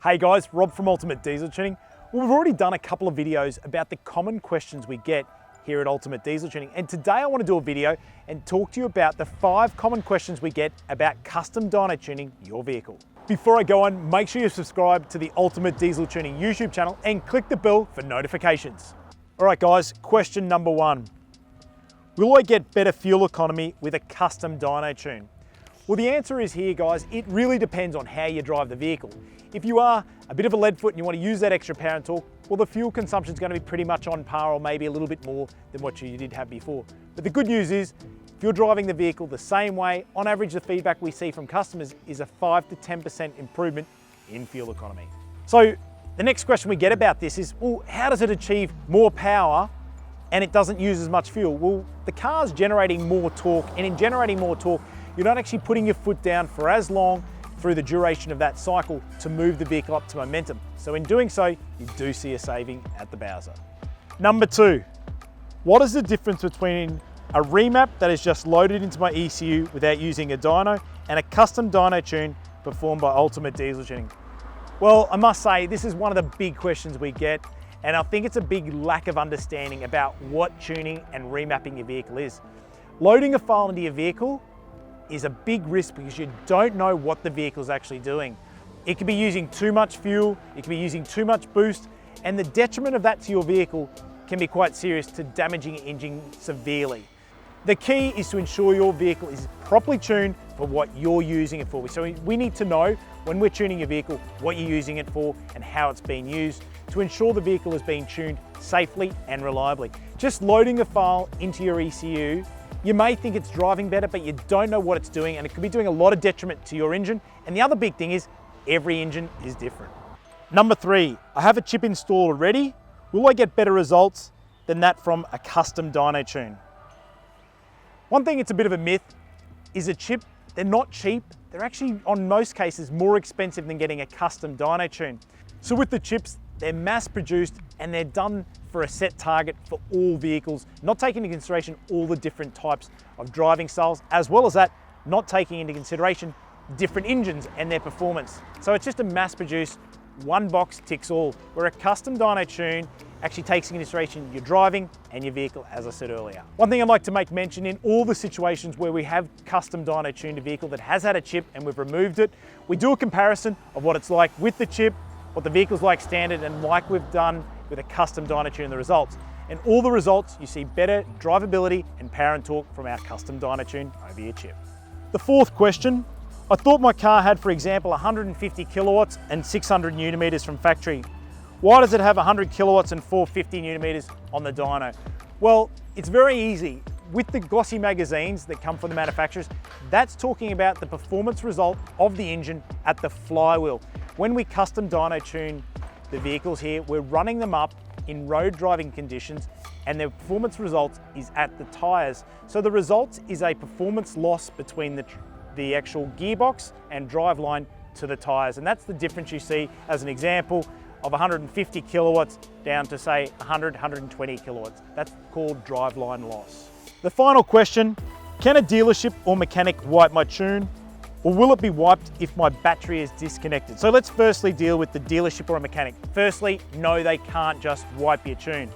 Hey guys, Rob from Ultimate Diesel Tuning. Well, we've already done a couple of videos about the common questions we get here at Ultimate Diesel Tuning. And today I want to do a video and talk to you about the 5 common questions we get about custom dyno tuning your vehicle. Before I go on, make sure you subscribe to the Ultimate Diesel Tuning YouTube channel and click the bell for notifications. All right guys, question number 1. Will I get better fuel economy with a custom dyno tune? Well, the answer is here, guys. It really depends on how you drive the vehicle. If you are a bit of a lead foot and you want to use that extra power and torque, well, the fuel consumption is going to be pretty much on par or maybe a little bit more than what you did have before. But the good news is, if you're driving the vehicle the same way, on average, the feedback we see from customers is a 5 to 10% improvement in fuel economy. So the next question we get about this is, well, how does it achieve more power and it doesn't use as much fuel? Well, the car's generating more torque, and in generating more torque, you're not actually putting your foot down for as long through the duration of that cycle to move the vehicle up to momentum. So in doing so, you do see a saving at the Bowser. Number 2, what is the difference between a remap that is just loaded into my ECU without using a dyno and a custom dyno tune performed by Ultimate Diesel Tuning? Well, I must say, this is one of the big questions we get, and I think it's a big lack of understanding about what tuning and remapping your vehicle is. Loading a file into your vehicle is a big risk because you don't know what the vehicle is actually doing. It could be using too much fuel, it could be using too much boost, and the detriment of that to your vehicle can be quite serious to damaging your engine severely. The key is to ensure your vehicle is properly tuned for what you're using it for. So we need to know when we're tuning your vehicle what you're using it for and how it's being used to ensure the vehicle is being tuned safely and reliably. Just loading a file into your ECU, you may think it's driving better, but you don't know what it's doing, and it could be doing a lot of detriment to your engine. And the other big thing is every engine is different. Number 3, I have a chip installed already. Will I get better results than that from a custom dyno tune? One thing it's a bit of a myth is a chip, they're not cheap. They're actually, on most cases, more expensive than getting a custom dyno tune. So with the chips, they're mass produced and they're done for a set target for all vehicles, not taking into consideration all the different types of driving styles, as well as that, not taking into consideration different engines and their performance. So it's just a mass produced, one box ticks all, where a custom dyno tune actually takes into consideration your driving and your vehicle, as I said earlier. One thing I'd like to make mention, in all the situations where we have custom dyno tuned a vehicle that has had a chip and we've removed it, we do a comparison of what it's like with the chip, what the vehicle's like standard, and like we've done with a custom dyno tune, the results. And all the results, you see better drivability and power and torque from our custom dyno tune over your chip. The 4th question, I thought my car had, for example, 150 kilowatts and 600 newton meters from factory. Why does it have 100 kilowatts and 450 newton meters on the dyno? Well, it's very easy. With the glossy magazines that come from the manufacturers, that's talking about the performance result of the engine at the flywheel. When we custom dyno tune the vehicles here, we're running them up in road driving conditions, and their performance results is at the tires. So the results is a performance loss between the actual gearbox and driveline to the tires. And that's the difference you see as an example of 150 kilowatts down to say 100, 120 kilowatts. That's called driveline loss. The final question, can a dealership or mechanic wipe my tune? Or will it be wiped if my battery is disconnected? So let's firstly deal with the dealership or a mechanic. Firstly, no, they can't just wipe your tune.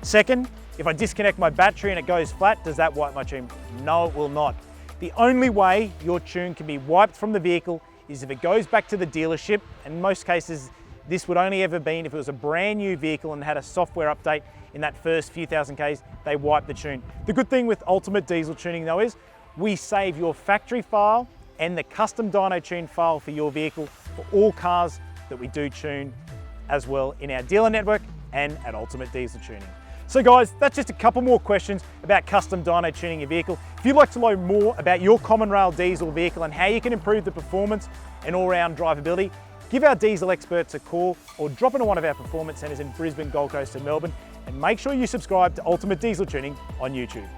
Second, if I disconnect my battery and it goes flat, does that wipe my tune? No, it will not. The only way your tune can be wiped from the vehicle is if it goes back to the dealership. In most cases, this would only ever been if it was a brand new vehicle and had a software update in that first few thousand Ks, they wipe the tune. The good thing with Ultimate Diesel Tuning though is we save your factory file and the custom dyno tune file for your vehicle for all cars that we do tune as well in our dealer network and at Ultimate Diesel Tuning. So guys, that's just a couple more questions about custom dyno tuning your vehicle. If you'd like to learn more about your common rail diesel vehicle and how you can improve the performance and all-round drivability, give our diesel experts a call or drop into one of our performance centres in Brisbane, Gold Coast and Melbourne, and make sure you subscribe to Ultimate Diesel Tuning on YouTube.